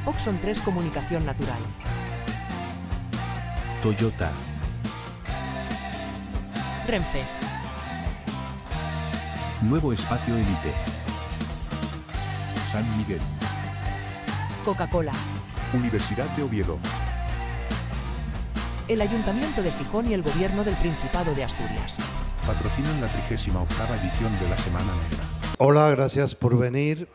Oxon 3 Comunicación Natural. Toyota. Renfe. Nuevo Espacio Elite. San Miguel. Coca-Cola. Universidad de Oviedo. El Ayuntamiento de Gijón y el Gobierno del Principado de Asturias. Patrocinan la 38ª edición de la Semana Negra. Hola, gracias por venir.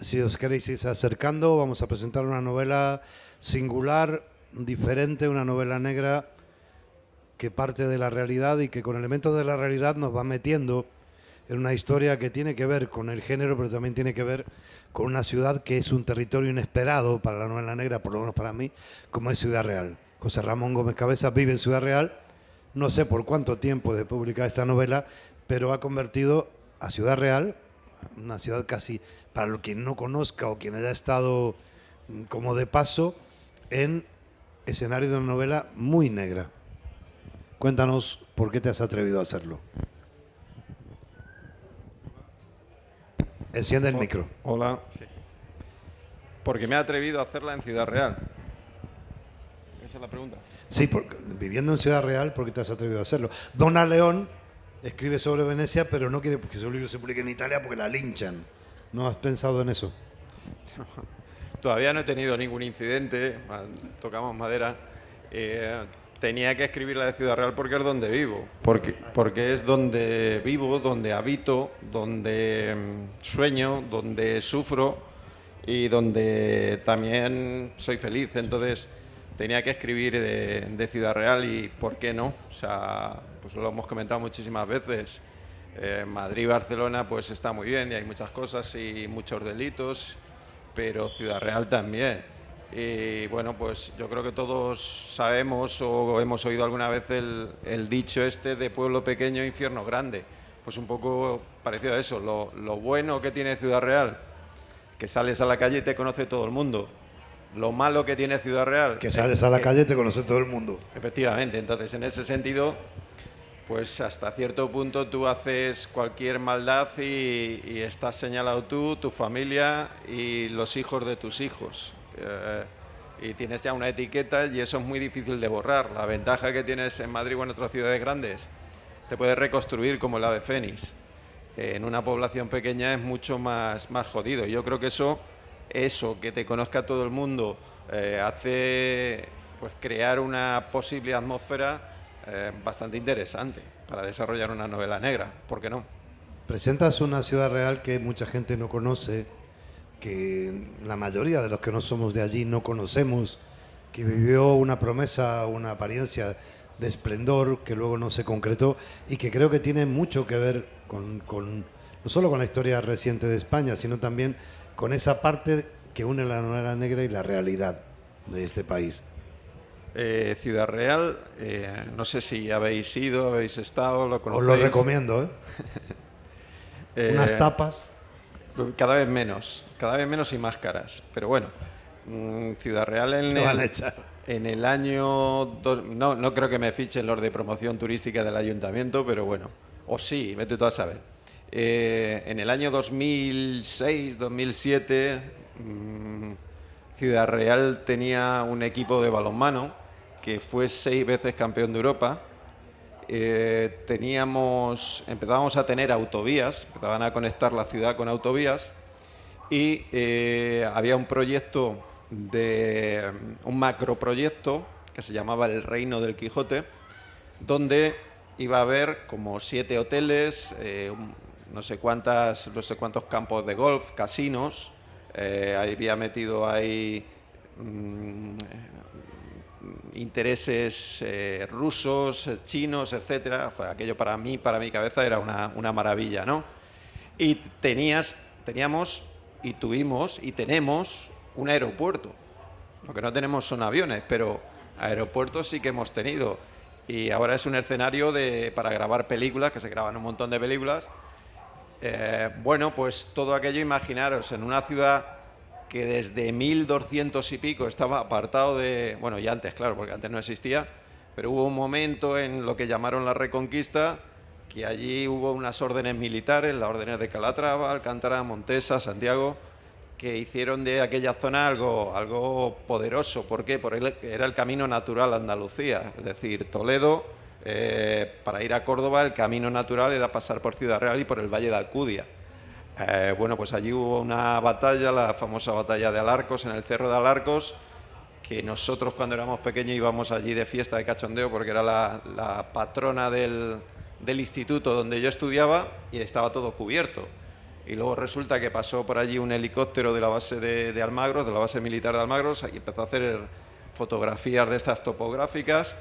Si os queréis ir acercando, vamos a presentar una novela singular, diferente, una novela negra que parte de la realidad y que con elementos de la realidad nos va metiendo en una historia que tiene que ver con el género, pero también tiene que ver con una ciudad que es un territorio inesperado para la novela negra, por lo menos para mí, como es Ciudad Real. José Ramón Gómez Cabezas vive en Ciudad Real, no sé por cuánto tiempo de publicar esta novela, pero ha convertido a Ciudad Real, una ciudad casi, para quien no conozca o quien haya estado como de paso, en escenario de una novela muy negra. Cuéntanos por qué te has atrevido a hacerlo. Enciende el micro. Hola. Sí. Porque me he atrevido a hacerla en Ciudad Real. Esa es la pregunta. Sí, porque, viviendo en Ciudad Real, ¿por qué te has atrevido a hacerlo? Donna León escribe sobre Venecia, pero no quiere que su libro se publique en Italia porque la linchan. ¿No has pensado en eso? Todavía no he tenido ningún incidente, tocamos madera. Tenía que escribir la de Ciudad Real porque es donde vivo, porque es donde vivo, donde habito, donde sueño, donde sufro y donde también soy feliz. Entonces tenía que escribir de Ciudad Real y ¿por qué no? O sea, pues lo hemos comentado muchísimas veces. Madrid y Barcelona pues está muy bien y hay muchas cosas y muchos delitos, pero Ciudad Real también. Y bueno, pues yo creo que todos sabemos o hemos oído alguna vez el dicho este de pueblo pequeño, infierno grande. Pues un poco parecido a eso. Lo bueno que tiene Ciudad Real, que sales a la calle y te conoce todo el mundo. Lo malo que tiene Ciudad Real... Que sales a la calle y te conoce todo el mundo. Efectivamente. Entonces, en ese sentido, pues hasta cierto punto tú haces cualquier maldad y estás señalado tú, tu familia y los hijos de tus hijos. Y tienes ya una etiqueta y eso es muy difícil de borrar. La ventaja que tienes en Madrid o en otras ciudades grandes, te puedes reconstruir como el ave fénix. En una población pequeña es mucho más jodido. Yo creo que eso que te conozca todo el mundo, hace pues crear una posible atmósfera bastante interesante para desarrollar una novela negra. ¿Por qué no? Presentas una Ciudad Real que mucha gente no conoce, que la mayoría de los que no somos de allí no conocemos, que vivió una promesa, una apariencia de esplendor que luego no se concretó y que creo que tiene mucho que ver con no solo con la historia reciente de España, sino también con esa parte que une la novela negra y la realidad de este país. Ciudad Real, no sé si habéis ido, habéis estado, lo conocéis. Os lo recomiendo, unas tapas. Cada vez menos y más caras. Pero bueno, Ciudad Real en el año... No creo que me fichen los de promoción turística del ayuntamiento, pero bueno, o sí, vete tú a saber. En el año 2006, 2007, Ciudad Real tenía un equipo de balonmano que fue 6 veces campeón de Europa. Empezábamos a tener autovías, empezaban a conectar la ciudad con autovías y había un proyecto, un macroproyecto que se llamaba el Reino del Quijote, donde iba a haber como 7 hoteles, no sé cuántos campos de golf, casinos, había metido ahí intereses rusos, chinos, etcétera. Joder, aquello para mi cabeza era una maravilla, ¿no? Y teníamos y tuvimos y tenemos un aeropuerto. Lo que no tenemos son aviones, pero aeropuertos sí que hemos tenido. Y ahora es un escenario para grabar películas, que se graban un montón de películas. Bueno, pues todo aquello, imaginaros, en una ciudad que desde 1200 y pico estaba apartado de... Bueno, y antes, claro, porque antes no existía, pero hubo un momento en lo que llamaron la Reconquista, que allí hubo unas órdenes militares, las órdenes de Calatrava, Alcántara, Montesa, Santiago, que hicieron de aquella zona algo poderoso. ¿Por qué? Porque era el camino natural a Andalucía, es decir, Toledo, para ir a Córdoba el camino natural era pasar por Ciudad Real y por el Valle de Alcudia. Bueno, pues allí hubo una batalla, la famosa batalla de Alarcos, en el Cerro de Alarcos, que nosotros cuando éramos pequeños íbamos allí de fiesta, de cachondeo, porque era la patrona del instituto donde yo estudiaba y estaba todo cubierto. Y luego resulta que pasó por allí un helicóptero de la base de Almagro, de la base militar de Almagro, y empezó a hacer fotografías de estas topográficas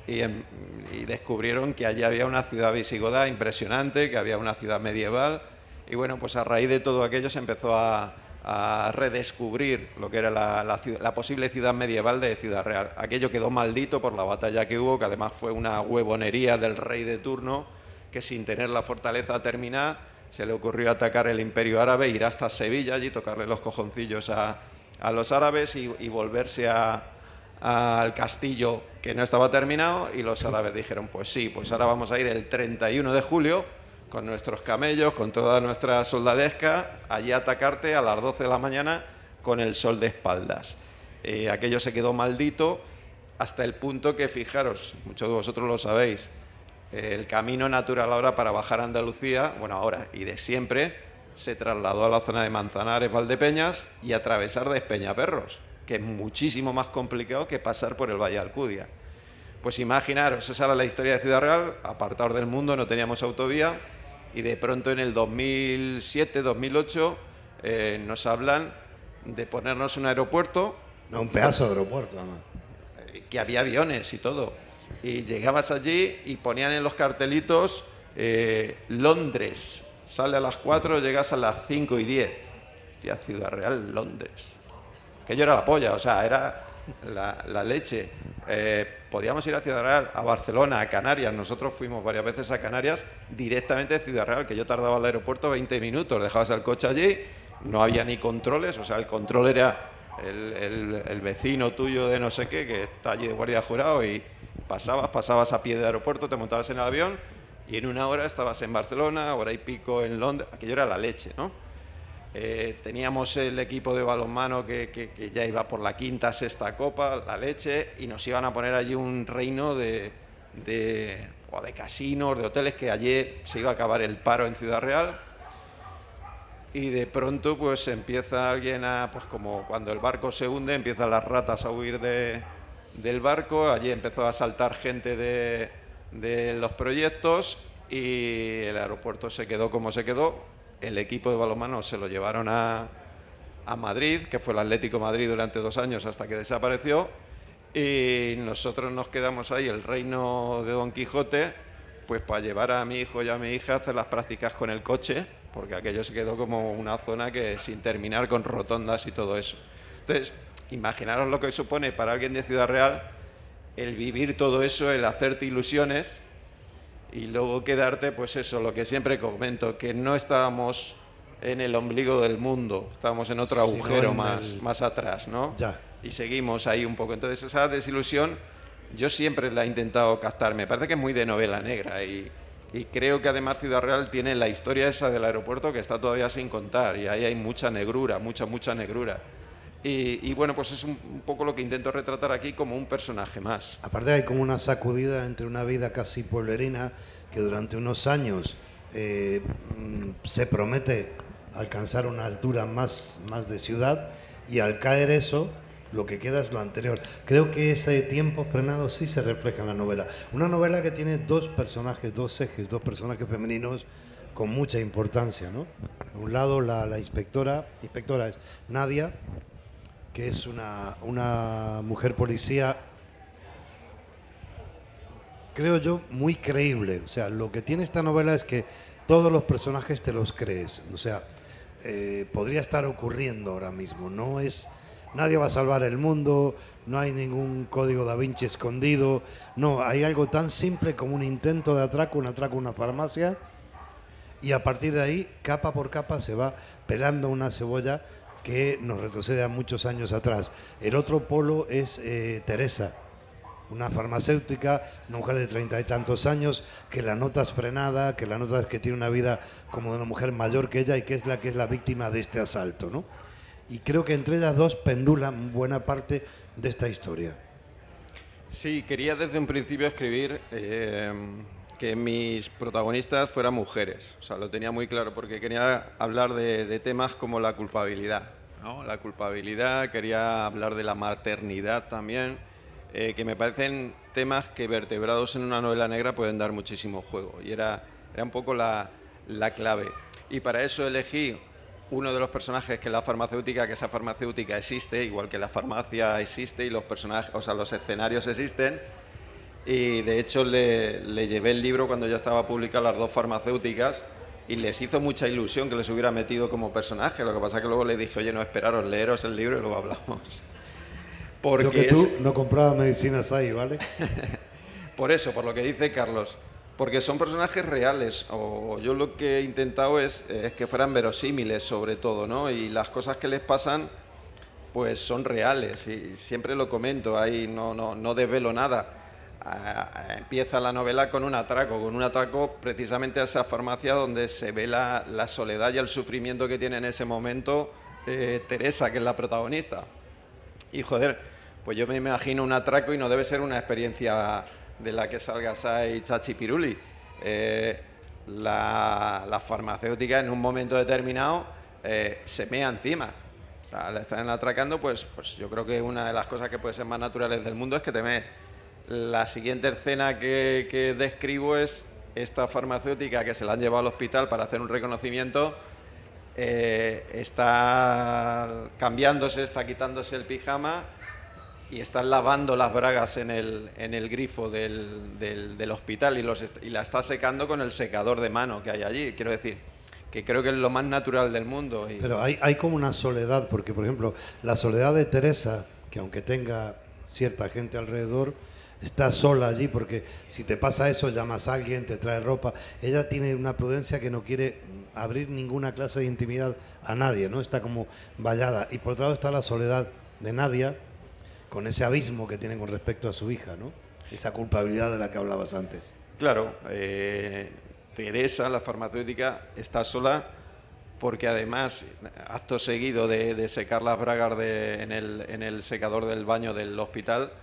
y descubrieron que allí había una ciudad visigoda impresionante, que había una ciudad medieval. Y bueno, pues a raíz de todo aquello se empezó a redescubrir lo que era la posible ciudad medieval de Ciudad Real. Aquello quedó maldito por la batalla que hubo, que además fue una huevonería del rey de turno, que sin tener la fortaleza terminada, se le ocurrió atacar el Imperio Árabe, ir hasta Sevilla allí, tocarle los cojoncillos a los árabes y volverse al castillo que no estaba terminado, y los árabes dijeron, pues sí, pues ahora vamos a ir el 31 de julio con nuestros camellos, con toda nuestra soldadesca, allí a atacarte a las 12 de la mañana con el sol de espaldas. Aquello se quedó maldito hasta el punto que, fijaros, muchos de vosotros lo sabéis, el camino natural ahora para bajar a Andalucía, bueno, ahora y de siempre, se trasladó a la zona de Manzanares, Valdepeñas y atravesar de Espeñaperros, que es muchísimo más complicado que pasar por el Valle de Alcudia. Pues imaginaros, esa era la historia de Ciudad Real, apartados del mundo, no teníamos autovía, y de pronto en el 2007, 2008, nos hablan de ponernos un aeropuerto. No, un pedazo de aeropuerto, además. Que había aviones y todo. Y llegabas allí y ponían en los cartelitos Londres, sale a las 4, llegas a las 5 y 10. Hostia, Ciudad Real, Londres. Aquello era la polla, o sea, era la leche. Podíamos ir a Ciudad Real, a Barcelona, a Canarias. Nosotros fuimos varias veces a Canarias directamente de Ciudad Real, que yo tardaba al aeropuerto 20 minutos. Dejabas el coche allí, no había ni controles, o sea, el control era el vecino tuyo de no sé qué, que está allí de guardia jurado, y pasabas a pie del aeropuerto, te montabas en el avión y en una hora estabas en Barcelona, hora y pico en Londres. Aquello era la leche, ¿no? Teníamos el equipo de balonmano que ya iba por la quinta, sexta copa, la leche, y nos iban a poner allí un reino de casinos, de hoteles, que allí se iba a acabar el paro en Ciudad Real. Y de pronto pues empieza alguien pues como cuando el barco se hunde, empiezan las ratas a huir del barco. Allí empezó a saltar gente de los proyectos y el aeropuerto se quedó como se quedó. El equipo de balonmano se lo llevaron a Madrid, que fue el Atlético Madrid durante 2 años hasta que desapareció, y nosotros nos quedamos ahí, el reino de Don Quijote, pues para llevar a mi hijo y a mi hija a hacer las prácticas con el coche, porque aquello se quedó como una zona que sin terminar, con rotondas y todo eso. Entonces, imaginaros lo que supone para alguien de Ciudad Real el vivir todo eso, el hacerte ilusiones y luego quedarte, pues eso, lo que siempre comento, que no estábamos en el ombligo del mundo, estábamos en otro agujero más atrás, ¿no? Ya. Y seguimos ahí un poco. Entonces esa desilusión yo siempre la he intentado captar. Me parece que es muy de novela negra y creo que además Ciudad Real tiene la historia esa del aeropuerto que está todavía sin contar, y ahí hay mucha negrura, mucha negrura. Y bueno, pues es un poco lo que intento retratar aquí como un personaje más. Aparte hay como una sacudida entre una vida casi pueblerina que durante unos años se promete alcanzar una altura más de ciudad, y al caer eso, lo que queda es lo anterior. Creo que ese tiempo frenado sí se refleja en la novela. Una novela que tiene 2 personajes, 2 ejes, 2 personajes femeninos con mucha importancia, ¿no? De un lado la inspectora es Nadia, que es una mujer policía, creo yo, muy creíble. O sea, lo que tiene esta novela es que todos los personajes te los crees. O sea, podría estar ocurriendo ahora mismo. Nadie va a salvar el mundo, no hay ningún código Da Vinci escondido. No, hay algo tan simple como un intento de atraco, a una farmacia, y a partir de ahí, capa por capa, se va pelando una cebolla que nos retrocede a muchos años atrás. El otro polo es Teresa, una farmacéutica, una mujer de 30 y tantos años, que la notas frenada, que la notas que tiene una vida como de una mujer mayor que ella y que es la víctima de este asalto, ¿no? y creo que entre ellas dos pendulan buena parte de esta historia. Sí, quería desde un principio escribir que mis protagonistas fueran mujeres. O sea, lo tenía muy claro porque quería hablar de temas como la culpabilidad, ¿no? La culpabilidad, quería hablar de la maternidad también, que me parecen temas que vertebrados en una novela negra pueden dar muchísimo juego. Y era un poco la clave. Y para eso elegí uno de los personajes que es la farmacéutica, que esa farmacéutica existe, igual que la farmacia existe y los personajes, o sea, los escenarios existen. Y de hecho le llevé el libro cuando ya estaba publicado las dos farmacéuticas y les hizo mucha ilusión que les hubiera metido como personaje. Lo que pasa es que luego le dije, oye, no, esperaros, leeros el libro y luego hablamos. Porque yo que tú no comprabas medicinas ahí, ¿vale? Por eso, por lo que dice Carlos. Porque son personajes reales, o yo lo que he intentado es que fueran verosímiles sobre todo, ¿no? Y las cosas que les pasan, pues son reales, y siempre lo comento, ahí no desvelo nada. Empieza la novela con un atraco precisamente a esa farmacia donde se ve la soledad y el sufrimiento que tiene en ese momento Teresa, que es la protagonista. Y joder, pues yo me imagino un atraco y no debe ser una experiencia de la que salgas ahí chachi piruli. La farmacéutica en un momento determinado se mea encima. O sea, la están atracando, pues yo creo que una de las cosas que puede ser más naturales del mundo es que te mees. La siguiente escena que describo es esta farmacéutica que se la han llevado al hospital para hacer un reconocimiento. Está cambiándose, está quitándose el pijama y están lavando las bragas en el grifo del hospital y la está secando con el secador de mano que hay allí. Quiero decir, que creo que es lo más natural del mundo. Pero hay como una soledad, porque por ejemplo, la soledad de Teresa, que aunque tenga cierta gente alrededor, está sola allí, porque si te pasa eso, llamas a alguien, te trae ropa. Ella tiene una prudencia que no quiere abrir ninguna clase de intimidad a nadie, ¿no? Está como vallada. Y por otro lado está la soledad de Nadia, con ese abismo que tiene con respecto a su hija, ¿no? Esa culpabilidad de la que hablabas antes. Claro, Teresa, la farmacéutica, está sola porque además, acto seguido de secar las bragas en el secador del baño del hospital,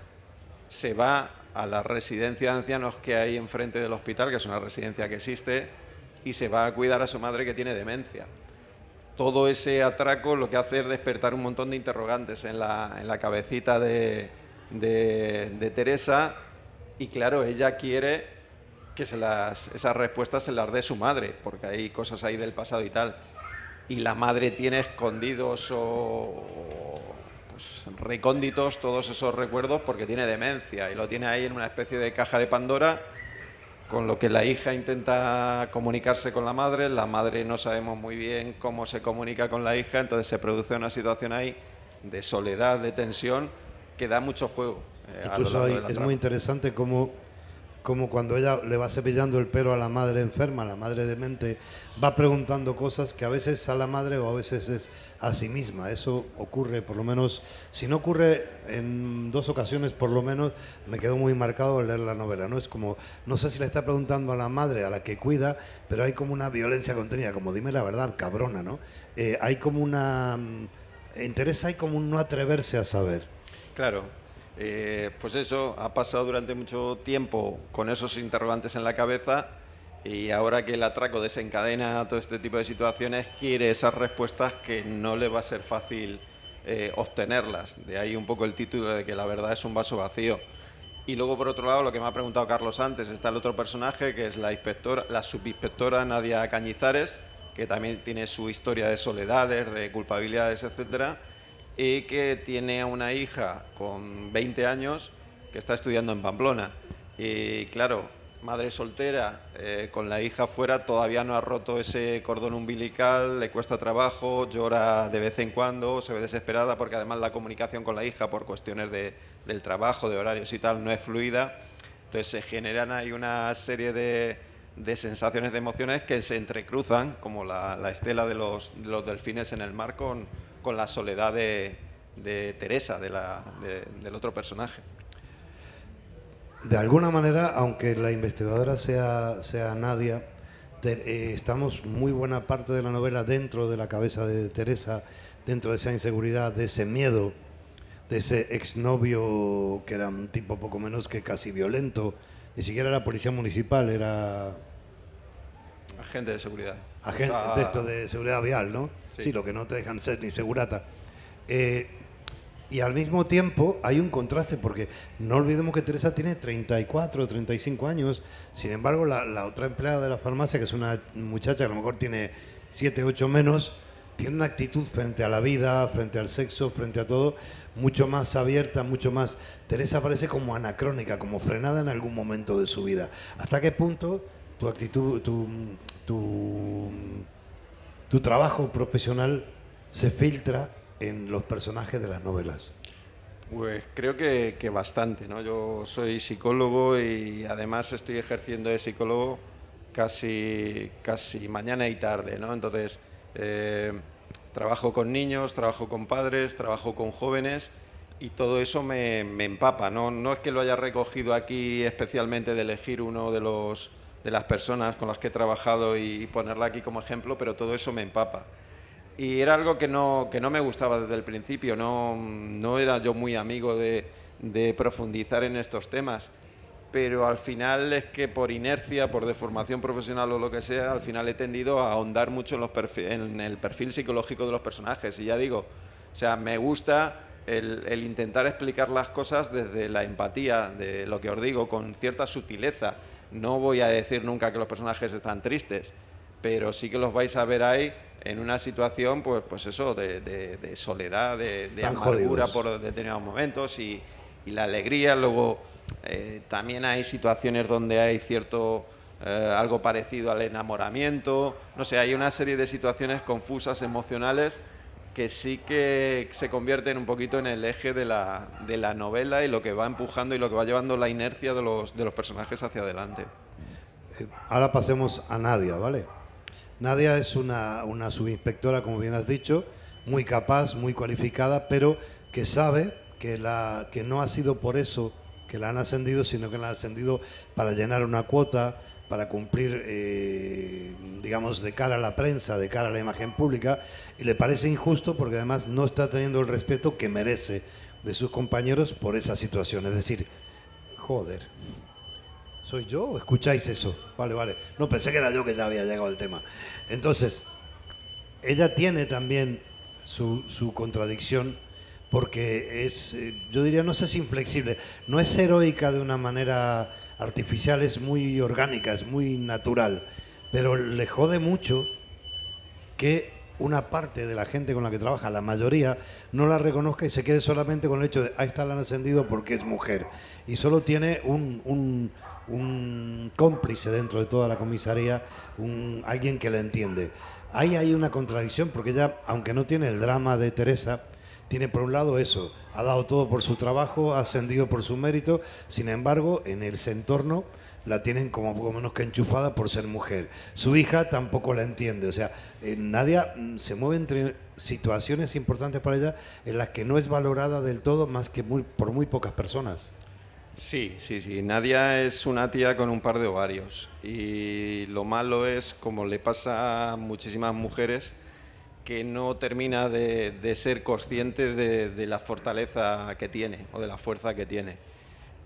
se va a la residencia de ancianos que hay enfrente del hospital, que es una residencia que existe, y se va a cuidar a su madre que tiene demencia. Todo ese atraco lo que hace es despertar un montón de interrogantes en la cabecita de Teresa, y claro, ella quiere que esas respuestas se las dé su madre, porque hay cosas ahí del pasado y tal. Y la madre tiene escondidos pues, recónditos todos esos recuerdos porque tiene demencia y lo tiene ahí en una especie de caja de Pandora, con lo que la hija intenta comunicarse con la madre no sabemos muy bien cómo se comunica con la hija, entonces se produce una situación ahí de soledad, de tensión, que da mucho juego. Incluso ahí es muy interesante cómo cuando ella le va cepillando el pelo a la madre enferma, la madre demente, va preguntando cosas que a veces es a la madre o a veces es a sí misma. Eso ocurre, por lo menos, si no ocurre en 2 ocasiones, por lo menos me quedó muy marcado al leer la novela, ¿no? Es como, no sé si le está preguntando a la madre, a la que cuida, pero hay como una violencia contenida, como dime la verdad, cabrona, ¿no? Hay como una... interesa, hay como un no atreverse a saber. Claro. Pues eso, ha pasado durante mucho tiempo con esos interrogantes en la cabeza y ahora que el atraco desencadena todo este tipo de situaciones, quiere esas respuestas que no le va a ser fácil obtenerlas. De ahí un poco el título de que la verdad es un vaso vacío. Y luego, por otro lado, lo que me ha preguntado Carlos antes, está el otro personaje que es la subinspectora Nadia Cañizares, que también tiene su historia de soledades, de culpabilidades, etcétera, y que tiene a una hija con 20 años que está estudiando en Pamplona. Y claro, madre soltera, con la hija fuera, todavía no ha roto ese cordón umbilical, le cuesta trabajo, llora de vez en cuando, se ve desesperada porque además la comunicación con la hija por cuestiones del trabajo, de horarios y tal, no es fluida. Entonces se generan ahí una serie de sensaciones, de emociones que se entrecruzan, como la estela de los delfines en el mar con la soledad de Teresa, del otro personaje. De alguna manera, aunque la investigadora sea Nadia, estamos muy buena parte de la novela dentro de la cabeza de Teresa, dentro de esa inseguridad, de ese miedo, de ese exnovio que era un tipo poco menos que casi violento, ni siquiera era policía municipal, era Agente de seguridad. agente de esto de seguridad vial, ¿no? Sí. Sí, lo que no te dejan ser ni segurata. Y al mismo tiempo hay un contraste, porque no olvidemos que Teresa tiene 34, 35 años, sin embargo la otra empleada de la farmacia, que es una muchacha que a lo mejor tiene 7, 8 menos, tiene una actitud frente a la vida, frente al sexo, frente a todo, mucho más abierta, mucho más... Teresa parece como anacrónica, como frenada en algún momento de su vida. ¿Hasta qué punto tu actitud, tu trabajo profesional se filtra en los personajes de las novelas? Pues creo que bastante, ¿no? Yo soy psicólogo y además estoy ejerciendo de psicólogo casi mañana y tarde, ¿no? Entonces, trabajo con niños, trabajo con padres, trabajo con jóvenes y todo eso me empapa, ¿no? No es que lo haya recogido aquí especialmente de elegir uno de las personas con las que he trabajado y ponerla aquí como ejemplo, pero todo eso me empapa. Y era algo que no me gustaba desde el principio, no era yo muy amigo de profundizar en estos temas, pero al final es que por inercia, por deformación profesional o lo que sea, al final he tendido a ahondar mucho en el perfil psicológico de los personajes. Y ya digo, o sea, me gusta el intentar explicar las cosas desde la empatía, de lo que os digo, con cierta sutileza. No voy a decir nunca que los personajes están tristes, pero sí que los vais a ver ahí en una situación, pues eso, de soledad, de amargura por determinados momentos y la alegría. Luego también hay situaciones donde hay algo parecido al enamoramiento. No sé, hay una serie de situaciones confusas, emocionales, que sí que se convierten un poquito en el eje de la novela y lo que va empujando y lo que va llevando la inercia de los personajes hacia adelante. Ahora pasemos a Nadia, ¿vale? Nadia es una subinspectora, como bien has dicho, muy capaz, muy cualificada, pero que sabe que no ha sido por eso que la han ascendido, sino que la han ascendido para llenar una cuota, para cumplir, digamos, de cara a la prensa, de cara a la imagen pública, y le parece injusto porque además no está teniendo el respeto que merece de sus compañeros por esa situación. Es decir, joder, ¿soy yo o escucháis eso? Vale. No, pensé que era yo que ya había llegado al tema. Entonces, ella tiene también su contradicción, porque es, yo diría, no sé si inflexible, no es heroica de una manera artificial, es muy orgánica, es muy natural, pero le jode mucho que una parte de la gente con la que trabaja, la mayoría, no la reconozca y se quede solamente con el hecho de ahí está, la han ascendido porque es mujer, y solo tiene un cómplice dentro de toda la comisaría, alguien que la entiende. Ahí hay una contradicción, porque ella, aunque no tiene el drama de Teresa, tiene por un lado eso, ha dado todo por su trabajo, ha ascendido por su mérito, sin embargo, en ese entorno la tienen como poco menos que enchufada por ser mujer. Su hija tampoco la entiende, o sea, Nadia se mueve entre situaciones importantes para ella en las que no es valorada del todo más que por muy pocas personas. Sí. Nadia es una tía con un par de ovarios y lo malo es, como le pasa a muchísimas mujeres, que no termina de ser consciente de la fortaleza que tiene o de la fuerza que tiene.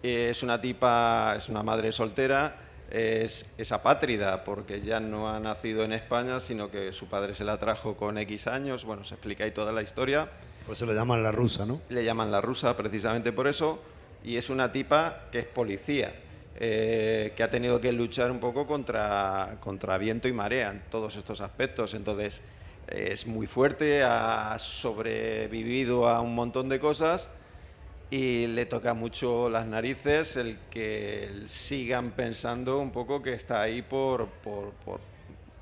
Es una tipa, es una madre soltera, es apátrida porque ya no ha nacido en España, sino que su padre se la trajo con X años. Bueno, se explica ahí toda la historia. Por eso le llaman la rusa, ¿no? Le llaman la rusa precisamente por eso. Y es una tipa que es policía, que ha tenido que luchar un poco contra viento y marea en todos estos aspectos. Entonces, es muy fuerte, ha sobrevivido a un montón de cosas y le toca mucho las narices el que sigan pensando un poco que está ahí por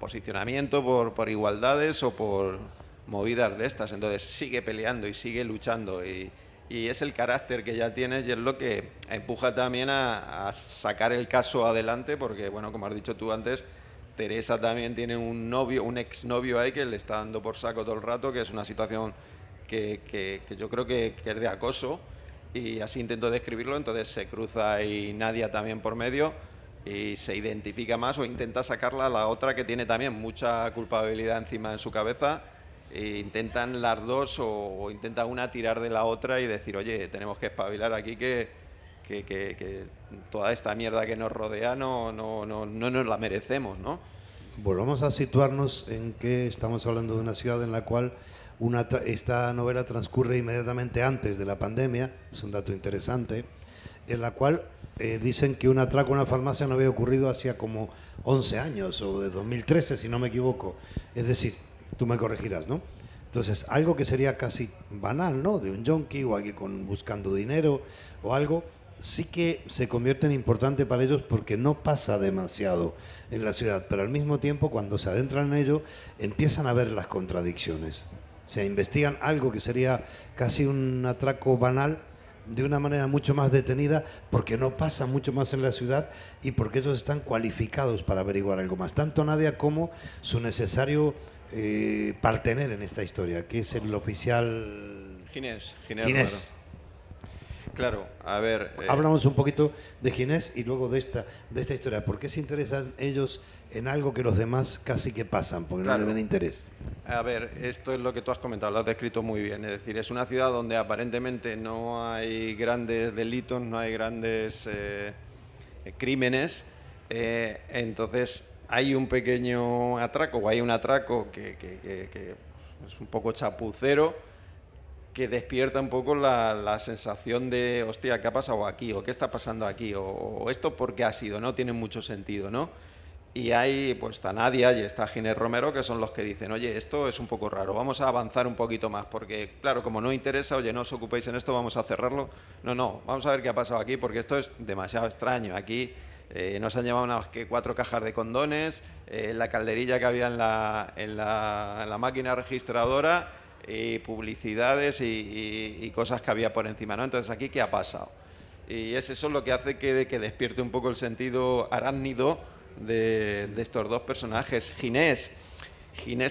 posicionamiento, por igualdades o por movidas de estas. Entonces sigue peleando y sigue luchando y es el carácter que ya tienes y es lo que empuja también a sacar el caso adelante, porque, bueno, como has dicho tú antes, Teresa también tiene un exnovio ahí que le está dando por saco todo el rato, que es una situación que yo creo que es de acoso, y así intento describirlo. Entonces se cruza ahí Nadia también por medio y se identifica más o intenta sacarla a la otra que tiene también mucha culpabilidad encima en su cabeza. E intentan las dos o intenta una tirar de la otra y decir, oye, tenemos que espabilar aquí que toda esta mierda que nos rodea no nos la merecemos, ¿no? Volvamos a situarnos en que estamos hablando de una ciudad en la cual esta novela transcurre inmediatamente antes de la pandemia, es un dato interesante, en la cual dicen que un atraco en una farmacia no había ocurrido hacía como 11 años o de 2013, si no me equivoco. Es decir, tú me corregirás, ¿no? Entonces, algo que sería casi banal, ¿no? De un yonki o alguien buscando dinero o algo, sí que se convierte en importante para ellos porque no pasa demasiado en la ciudad, pero al mismo tiempo, cuando se adentran en ello, empiezan a ver las contradicciones. O sea, investigan algo que sería casi un atraco banal de una manera mucho más detenida porque no pasa mucho más en la ciudad y porque ellos están cualificados para averiguar algo más. Tanto Nadia como su necesario partener en esta historia, que es el oficial Ginés. Claro, a ver... Hablamos un poquito de Ginés y luego de esta historia. ¿Por qué se interesan ellos en algo que los demás casi que pasan? Porque claro, no le ven interés. A ver, esto es lo que tú has comentado, lo has descrito muy bien. Es decir, es una ciudad donde aparentemente no hay grandes delitos, no hay grandes crímenes. Entonces, hay un pequeño atraco, o hay un atraco que es un poco chapucero, que despierta un poco la sensación de, hostia, ¿qué ha pasado aquí? ¿O qué está pasando aquí? ¿O esto por qué ha sido? No tiene mucho sentido, ¿no? Y hay, pues está Nadia y está Ginés Romero, que son los que dicen, oye, esto es un poco raro, vamos a avanzar un poquito más, porque, claro, como no interesa, oye, no os ocupéis en esto, vamos a cerrarlo. No, vamos a ver qué ha pasado aquí, porque esto es demasiado extraño. Aquí nos han llevado unas 4 cajas de condones, la calderilla que había en la máquina registradora, publicidades y cosas que había por encima, ¿no? Entonces, ¿aquí qué ha pasado? Y es eso lo que hace que despierte un poco el sentido arácnido de estos dos personajes. Ginés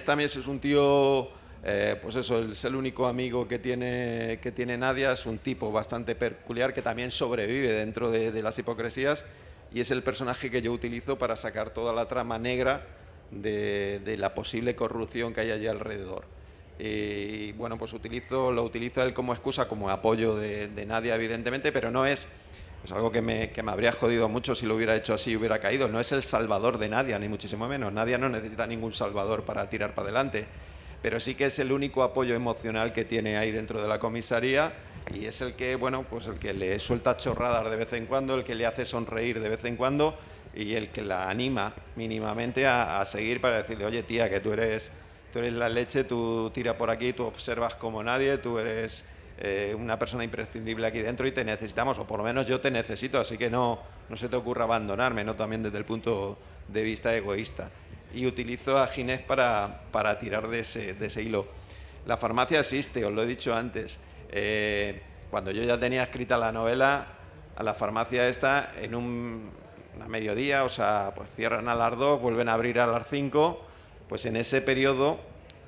también es un tío, pues eso, es el único amigo que tiene Nadia, es un tipo bastante peculiar que también sobrevive dentro de las hipocresías y es el personaje que yo utilizo para sacar toda la trama negra de la posible corrupción que hay allí alrededor. Y bueno, pues lo utilizo él como excusa, como apoyo de Nadia, evidentemente, pero no es algo que me habría jodido mucho si lo hubiera hecho así y hubiera caído. No es el salvador de Nadia, ni muchísimo menos. Nadia no necesita ningún salvador para tirar para adelante, pero sí que es el único apoyo emocional que tiene ahí dentro de la comisaría y es el que, bueno, pues el que le suelta chorradas de vez en cuando, el que le hace sonreír de vez en cuando y el que la anima mínimamente a seguir para decirle, oye, tía, que tú eres la leche, tú tira por aquí, tú observas como nadie, tú eres una persona imprescindible aquí dentro y te necesitamos, o por lo menos yo te necesito, así que no se te ocurra abandonarme, ¿no? También desde el punto de vista egoísta. Y utilizo a Ginés para tirar de ese hilo. La farmacia existe, os lo he dicho antes. Cuando yo ya tenía escrita la novela, a la farmacia esta, a mediodía, o sea, pues cierran a las 2, vuelven a abrir a las 5... Pues en ese periodo,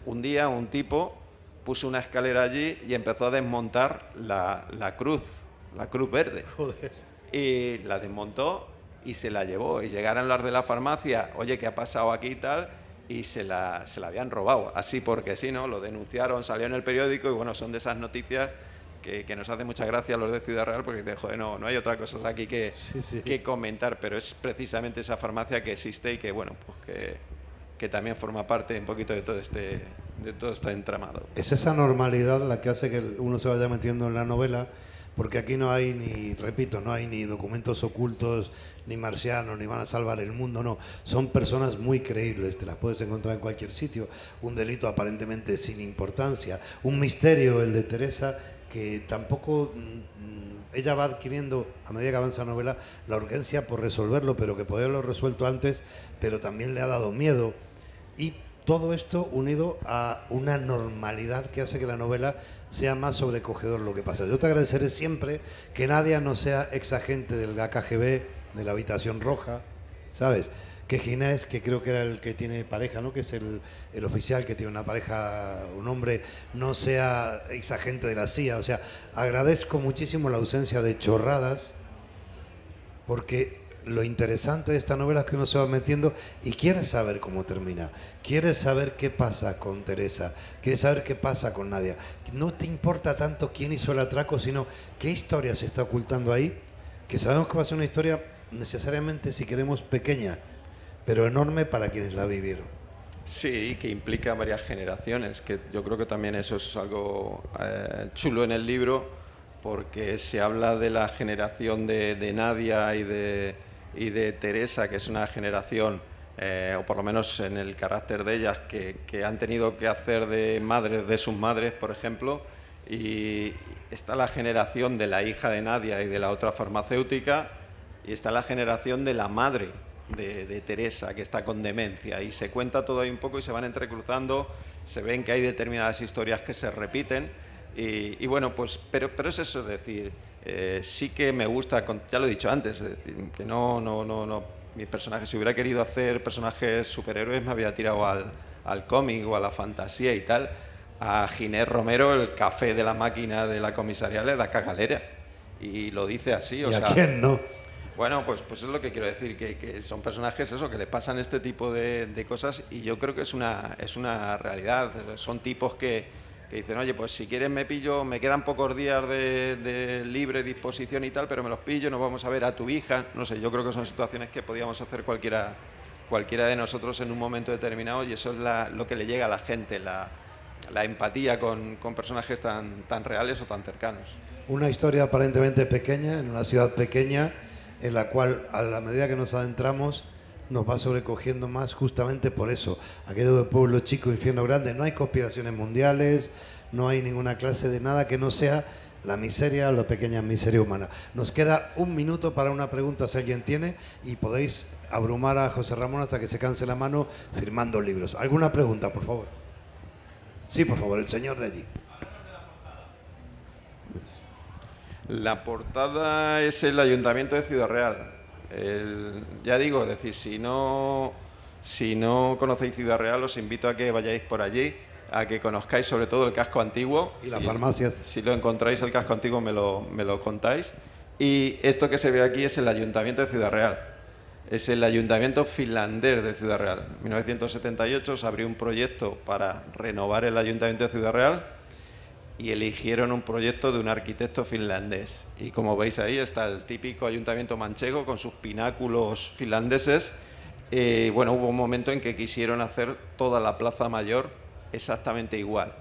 un día un tipo puso una escalera allí y empezó a desmontar la cruz verde. Joder. Y la desmontó y se la llevó. Y llegaron las de la farmacia, oye, ¿qué ha pasado aquí y tal? Y se la habían robado, así porque sí, ¿no? Lo denunciaron, salió en el periódico y bueno, son de esas noticias que nos hace mucha gracia a los de Ciudad Real porque dicen, joder, no hay otra cosa aquí que comentar, pero es precisamente esa farmacia que existe y que, bueno, pues que también forma parte un poquito de todo este entramado. Es esa normalidad la que hace que uno se vaya metiendo en la novela, porque aquí no hay ni documentos ocultos, ni marcianos, ni van a salvar el mundo, no. Son personas muy creíbles, te las puedes encontrar en cualquier sitio. Un delito aparentemente sin importancia, un misterio, el de Teresa, que tampoco... ella va adquiriendo, a medida que avanza la novela, la urgencia por resolverlo, pero que podía haberlo resuelto antes, pero también le ha dado miedo. Y todo esto unido a una normalidad que hace que la novela sea más sobrecogedor lo que pasa. Yo te agradeceré siempre que Nadia no sea exagente del KGB, de la habitación roja, ¿sabes? Que Ginés, que creo que era el que tiene pareja, ¿no? Que es el oficial que tiene una pareja, un hombre, no sea exagente de la CIA. O sea, agradezco muchísimo la ausencia de chorradas, porque lo interesante de esta novela es que uno se va metiendo y quiere saber cómo termina, quiere saber qué pasa con Teresa, quiere saber qué pasa con Nadia. No te importa tanto quién hizo el atraco, sino qué historia se está ocultando ahí, que sabemos que va a ser una historia necesariamente, si queremos, pequeña, pero enorme para quienes la vivieron. Sí, que implica varias generaciones, que yo creo que también eso es algo chulo en el libro, porque se habla de la generación de Nadia y de Teresa, que es una generación, o por lo menos en el carácter de ellas, que han tenido que hacer de madres de sus madres, por ejemplo, y está la generación de la hija de Nadia y de la otra farmacéutica, y está la generación de la madre de Teresa, que está con demencia, y se cuenta todo ahí un poco y se van entrecruzando, se ven que hay determinadas historias que se repiten, y bueno, pues, pero es eso, es decir, sí que me gusta, ya lo he dicho antes, es decir, que no, mis personajes, si hubiera querido hacer personajes superhéroes, me había tirado al cómic o a la fantasía y tal. A Ginés Romero el café de la máquina de la comisaría le da cagalera, y lo dice así, o ¿Y sea, a quién no? bueno, pues es lo que quiero decir, que son personajes eso, que le pasan este tipo de cosas, y yo creo que es una realidad. Son tipos que dicen, oye, pues si quieres me pillo, me quedan pocos días de libre disposición y tal, pero me los pillo, nos vamos a ver a tu hija. No sé, yo creo que son situaciones que podíamos hacer cualquiera de nosotros en un momento determinado, y eso es lo que le llega a la gente, la empatía con personajes tan reales o tan cercanos. Una historia aparentemente pequeña, en una ciudad pequeña, en la cual a la medida que nos adentramos nos va sobrecogiendo más, justamente por eso, aquello de pueblo chico, infierno grande. No hay conspiraciones mundiales, no hay ninguna clase de nada que no sea la miseria, la pequeña miseria humana. Nos queda un minuto para una pregunta, si alguien tiene, y podéis abrumar a José Ramón hasta que se canse la mano firmando libros. ¿Alguna pregunta, por favor? Sí, por favor, el señor de allí. La portada es el Ayuntamiento de Ciudad Real. Ya digo, es decir, si no conocéis Ciudad Real, os invito a que vayáis por allí, a que conozcáis sobre todo el casco antiguo. Y las farmacias. Si lo encontráis, el casco antiguo, me lo contáis. Y esto que se ve aquí es el Ayuntamiento de Ciudad Real. Es el Ayuntamiento finlandés de Ciudad Real. En 1978 se abrió un proyecto para renovar el Ayuntamiento de Ciudad Real, y eligieron un proyecto de un arquitecto finlandés. Y como veis ahí está el típico ayuntamiento manchego con sus pináculos finlandeses. Bueno, hubo un momento en que quisieron hacer toda la Plaza Mayor exactamente igual.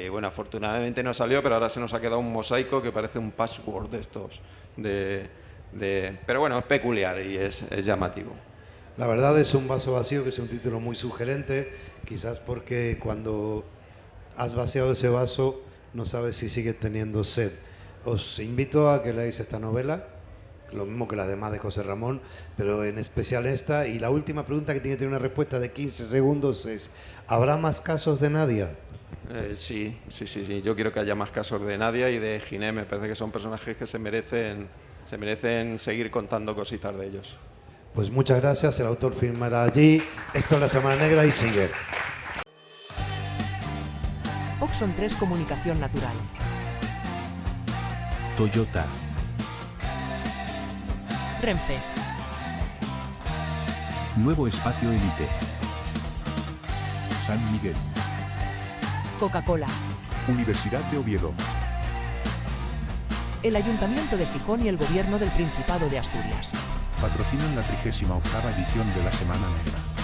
Bueno, afortunadamente no salió, pero ahora se nos ha quedado un mosaico que parece un patchwork de estos. Pero bueno, es peculiar y es llamativo. La verdad es un vaso vacío, que es un título muy sugerente, quizás porque cuando has vaciado ese vaso no sabes si sigues teniendo sed. Os invito a que leáis esta novela, lo mismo que las demás de José Ramón, pero en especial esta. Y la última pregunta, que tiene que tener una respuesta de 15 segundos, es: ¿habrá más casos de Nadia? Sí. Yo quiero que haya más casos de Nadia y de Ginés. Me parece que son personajes que se merecen seguir contando cositas de ellos. Pues muchas gracias, el autor firmará allí. Esto es La Semana Negra y sigue. Oxon 3 Comunicación Natural. Toyota. Renfe. Nuevo Espacio Elite. San Miguel. Coca-Cola. Universidad de Oviedo. El Ayuntamiento de Gijón y el Gobierno del Principado de Asturias. Patrocinan la 38ª edición de La Semana Negra.